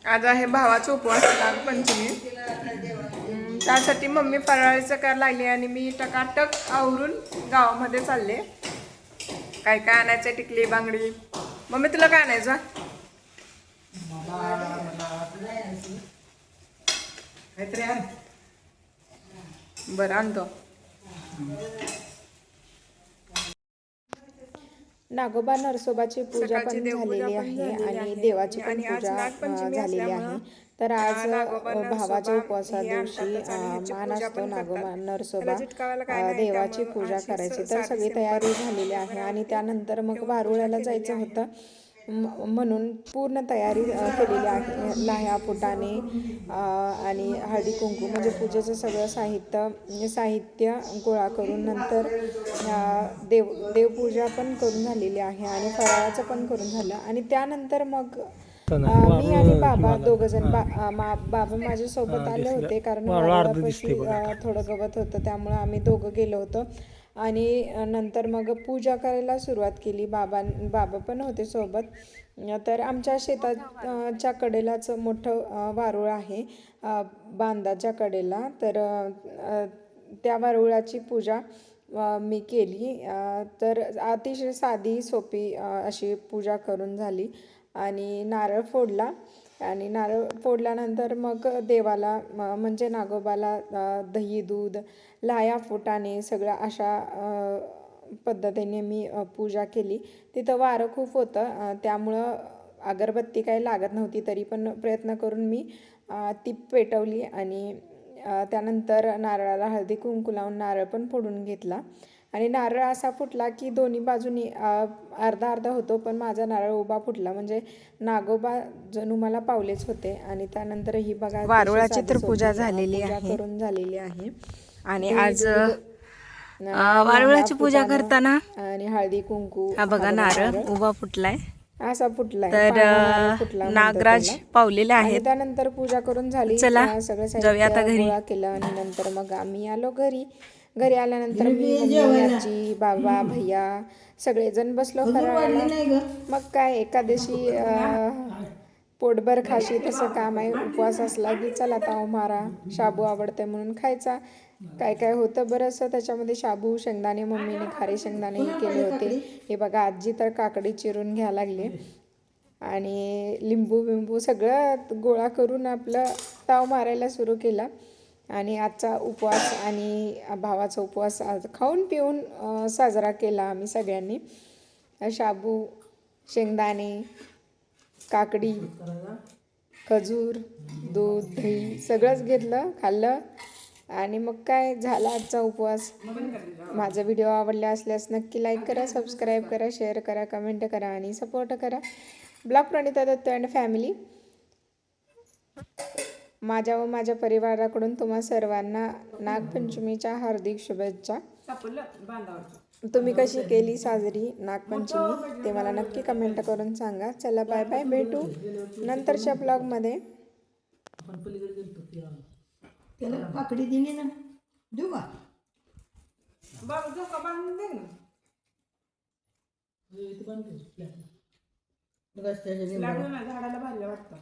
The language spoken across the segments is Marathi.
आज आहे भावाचा उपवास नागपंचमी. त्यासाठी मम्मी फराळाचं करायला लागली आणि मी टकाटक आवरून गावामध्ये चालले. काय काय आणायचं, टिकली बांगडी. मम्मी तुला काय आणायचं? बरं आणतो. नागोबा नरसोबाची पूजा पण झालेली आहे आणि देवाची पण पूजा झालेली आहे. तर आज भावाच्या उपवासा दिवशी मान असतो नागोबा नरसोबा देवाची पूजा करायची. तर सगळी तयारी झालेली आहे आणि त्यानंतर मग वारुळ्याला जायचं होतं म्हणून पूर्ण तयारी केलेली आहे. लाह्या फुटाणे आणि हळदी कुंकू म्हणजे पूजेचं सगळं साहित्य गोळा करून नंतर देवपूजा पण करून झालेली आहे आणि फराळाचं पण करून झालं. आणि त्यानंतर मग मी आणि बाबा दोघंजण बाबा माझ्यासोबत आले होते कारण वारुळापाशी थोडं गवत होतं त्यामुळं आम्ही दोघं गेलो होतो. आणि नंतर मग पूजा करायला सुरुवात केली. बाबा पण होते सोबत. तर आमच्या शेताच्या कडेलाच मोठं वारुळ आहे बांधाच्या कडेला. तर त्या वारुळाची पूजा मी केली. तर अतिशय साधी सोपी अशी पूजा करून झाली आणि नारळ फोडला. आणि नारळ फोडल्यानंतर मग देवाला म्हणजे नागोबाला दही दूध लाह्या फुटाणे सगळं अशा पद्धतीने मी पूजा केली. तिथं वारं खूप होतं त्यामुळं अगरबत्ती काही लागत नव्हती तरी पण प्रयत्न करून मी ती पेटवली. आणि त्यानंतर नारळाला हळदी कुंकू लावून नारळ पण फोडून घेतला. आणि नारळ असा फुटला की दोन्ही बाजूनी अर्धा अर्धा होतो पण माझा नारळ उभा फुटला म्हणजे नागोबा जणू मला पावलेच होते. आणि त्यानंतर ही बघा वारुळाची तर पूजा झालेली आहे करून झालेली आहे. आणि आज वारुळाची पूजा करताना आणि हळदी कुंकू हा बघा नारळ उभा फुटलाय असा फुटलाय. तर नागराज पावलेले आहेत. त्यानंतर पूजा करून झाली. सगळं साहित्य गोळा केलं आणि नंतर मग आम्ही आलो घरी. घरी आल्यानंतर मी मम्मी आजी बाबा भैया सगळेजण बसलो फराळाला. मग काय एकादशी पोटभर खाशी तसं काम आहे. उपवास असला की चला ताव मारा, शाबू आवडते म्हणून खायचा. काय काय होतं बरंचसं त्याच्यामध्ये शाबू शेंगदाणे मम्मीने खारे शेंगदाणेही केले होते. हे बघा आजी तर काकडी चिरून घ्यायला लागले आणि लिंबू बिंबू सगळं गोळा करून आपलं ताव मारायला सुरू केला. आणि आजचा उपवास आणि भावाचा उपवास आज खाऊन पिऊन साजरा केला आम्ही सगळ्यांनी. शाबू शेंगदाणे काकडी खजूर दूध दही सगळंच घेतलं खाल्लं. आणि मग काय झाला आजचा उपवास. माझा व्हिडिओ आवडला असल्यास नक्की लाईक करा, सबस्क्राईब करा, शेअर करा, कमेंट करा आणि सपोर्ट करा. Blog Pranita Datt and family. माझ्या व माझ्या परिवाराकडून तुम्हा सर्वांना नागपंचमीच्या हार्दिक शुभेच्छा. तुम्ही कशी केली साजरी नागपंचमी ते मला नक्की कमेंट करून सांगा. चला बाय बाय, भेटू नंतरच्या ब्लॉगमध्ये. त्याला काकडी दिली ना देऊ का झाडाला बांधलं वाटतं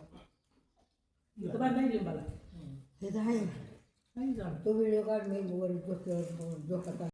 तो व्हिडिओ काढ मी वर